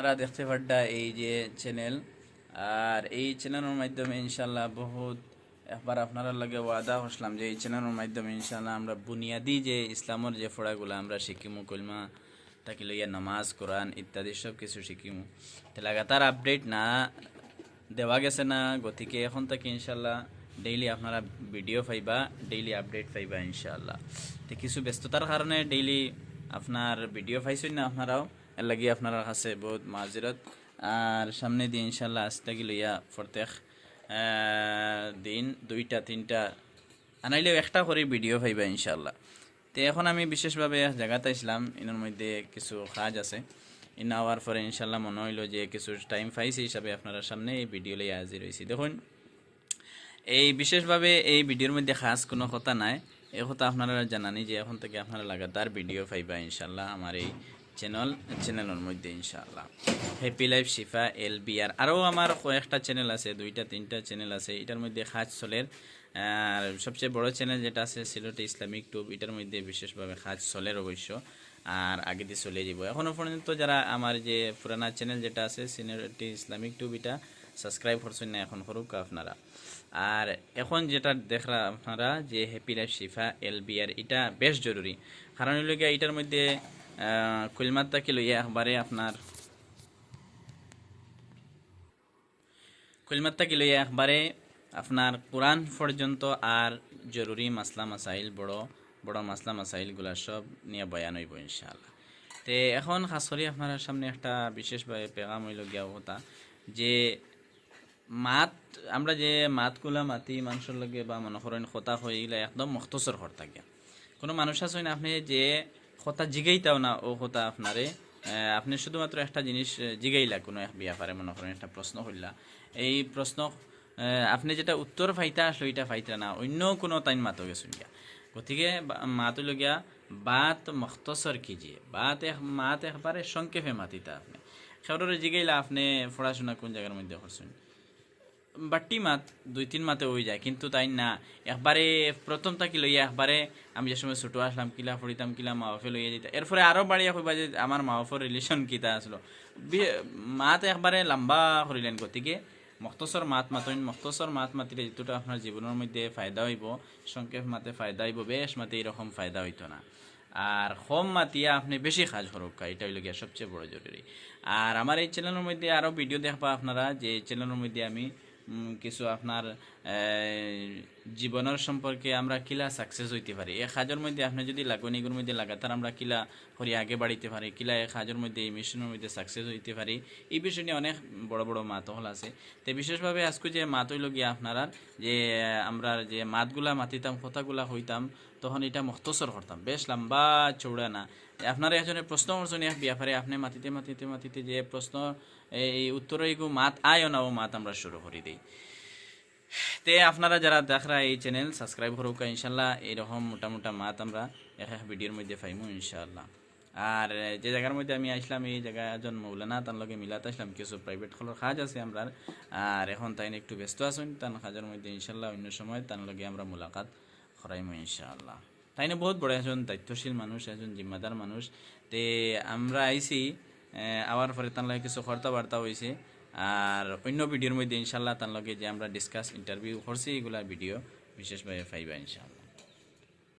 আপনারা দেখতে পাড্ডা এই যে চ্যানেল, আর এই চ্যানেলের মাধ্যমে ইনশাল্লাহ বহুত একবার আপনারা লগে ওয়াদা করলাম যে এই চ্যানেলের মাধ্যমে ইনশাল্লাহ আমরা বুনিয়াদি যে ইসলামের যে ফড়াগুলো আমরা শিখিমু, কলমা তাকে লইয়া নামাজ কোরআন ইত্যাদি সব কিছু শিখিমু। তো লাগাতার আপডেট না দেওয়া গেছে না, গতিকে এখন থেকে ইনশাল্লাহ ডেইলি আপনারা ভিডিও পাইবা, ডেইলি আপডেট পাইবা ইনশাল্লাহ। তো কিছু ব্যস্ততার কারণে ডেইলি আপনার ভিডিও পাইছেন না আপনারাও, এর লাগি আপনার কাছে বহুত মাজিরত। আর সামনে দিয়ে ইনশাল্লাহ আজ থেকে লইয়া প্রত্যেক দিন দুইটা তিনটা আনাইলেও একটা করে ভিডিও পাইবা ইনশাল্লাহ। তো এখন আমি বিশেষভাবে এক জায়গাতে আসলাম, এর মধ্যে কিছু কাজ আছে। ইন আওয়ার পরে ইনশাল্লাহ মনে হইলো যে কিছু টাইম পাইছি হিসাবে আপনারা সামনে এই ভিডিও লইয়া হাজির হয়েছি। দেখুন, এই বিশেষভাবে এই ভিডিওর মধ্যে খাস কোনো কথা নাই, এই কথা আপনারা জানানি যে এখন থেকে আপনারা লাগাতার ভিডিও পাইবা ইনশাল্লাহ আমার এই চ্যানেলের মধ্যে ইনশাআল্লাহ। হ্যাপি লাইফ শিফা LBR আরও আমার কয়েকটা চ্যানেল আছে, দুইটা তিনটা চ্যানেল আছে। এটার মধ্যে খাজ চলের আর সবচেয়ে বড় চ্যানেল যেটা আছে সিলেটি ইসলামিক টুব, এটার মধ্যে বিশেষভাবে খাজ চলের অবশ্য, আর আগে দিয়ে চলে যাব। এখনও পর্যন্ত যারা আমার যে পুরানা চ্যানেল যেটা আছে সিলেটি ইসলামিক টুব, এটা সাবস্ক্রাইব করছেন না, এখন করুক আপনারা। আর এখন যেটা দেখরা আপনারা যে হ্যাপি লাইফ শিফা LBR, এটা বেশ জরুরি। কারণ হইল গিয়া এটার মধ্যে কলমাত্তাকে লইয়া একবারে আপনার কলমাত্তাকে লইয়া একবারে আপনার কোরআন পর্যন্ত আর জরুরি মাসলা মাসাইল, বড় বড় মাসলা মাসাইলগুলা সব নিয়ে বয়ান হইব ইনশাআল্লাহ। তে এখন খাস করে আপনার সামনে একটা বিশেষভাবে পেগাম হইল গিয়া কথা যে মাত আমরা যে মাতগুলা মাতি মানুষের লগে বা মনে করেন কথা হইলে একদম মুখতসর হরতা গিয়া। কোনো মানুষ আছেন আপনি যে কথা জিগাইতাও না, ও কথা আপনারে আপনি শুধুমাত্র একটা জিনিস জিগাইলা, কোনো এক ব্যাপারে মনে করেন একটা প্রশ্ন করলা, এই প্রশ্ন আপনি যেটা উত্তর ফাইতা আসলো এটা ফাইতা না, অন্য কোনো টাইম মাতো গেছেন গিয়া। গতিকে মাত হইল গিয়া বাত মুখতসর কিজিয়ে, মাত একবারে সংক্ষেপে মাতিতা। আপনি খেউরে জিগাইলা আপনি পড়াশোনা কোন জায়গার মধ্যে করছেন, বাট্টি মাত দুই তিন মাতে হয়ে যায়, কিন্তু তাই না একবারে প্রথম থাকি লইয়া একবারে আমি যে সময় ছোটো আসলাম কিলা পড়িতাম কিলা মা বাপে লইয়া যেতাম, এরপরে আরও বাড়িয়া কইবা যে আমার মা বাপের রিলেশন কিতা আসলো। মাত একবারে লম্বা করিলেন, গতিকে মখতসর মাত মাতইন, মখতসর মাত মাতিলে যেটা আপনার জীবনের মধ্যে ফায়দা হইব, সংক্ষেপ মাতে ফায়দা হইব, বেশ মাতে এরকম ফায়দা হইতো না। আর কম মাতিয়া আপনি বেশি কাজ করুক, এটা হইল গিয়া সবচেয়ে বড় জরুরি। আর আমার এই চ্যানেলের মধ্যে আরও ভিডিও দেখবা আপনারা, যে চ্যানেলের মধ্যে আমি কিছু আপনার জীবনের সম্পর্কে আমরা কিলা সাকসেস হইতে পারি, এই কাজের মধ্যে আপনি যদি লাগনিগুর মধ্যে লাগাতার আমরা কিলা করি আগে বাড়িতে পারি, কিলা এই কাজের মধ্যে এই মিশনের মধ্যে সাকসেস হইতে পারি, এই বিষয় নিয়ে অনেক বড় বড় মাত হল আছে। তো বিশেষভাবে আজকে যে মাত হইল গিয়া আপনারা যে আমরা যে মাতগুলা মাতিতাম কথাগুলা হইতাম, তখন এটা মুখতসর করতাম, বেশ লম্বা চৌড়া না। আপনারা একজনের প্রশ্ন করছেন এক ব্যাপারে, আপনি মাতিতে মাতিতে মাতিতে যে প্রশ্ন এই উত্তরে এগু মাত আয় না, ও মাত আমরা শুরু করে দিই। তে আপনারা যারা দেখরা এই চ্যানেল সাবস্ক্রাইব করুক ইনশাল্লাহ, এরকম মোটামোটা মাত আমরা এক এক ভিডিওর মধ্যে পাইমু ইনশাআল্লাহ। আর যে জায়গার মধ্যে আমি আসলাম, এই জায়গায় একজন মৌলানা তার লগে মিলাতে আসলাম, কিছু প্রাইভেট খোলার কাজ আছে আমরা। আর এখন তাই একটু ব্যস্ত আছেন, তার কাজের মধ্যে ইনশাল্লাহ অন্য সময় তার লগে আমরা মোলাকাত করাইমু ইনশাআল্লাহ। তাই না বহুত বড় একজন দায়িত্বশীল মানুষ, একজন জিম্মাদার মানুষ। তে আমরা আইছি আওয়ার পরে তার লগে কিছু বার্তা হয়েছে। আর অন্য ভিডিওর মধ্যে ইনশাল্লাহ তার লগে যে আমরা ডিসকাস ইন্টারভিউ করছি, এগুলা ভিডিও বিশেষভাবে পাইবা ইনশাআল্লাহ।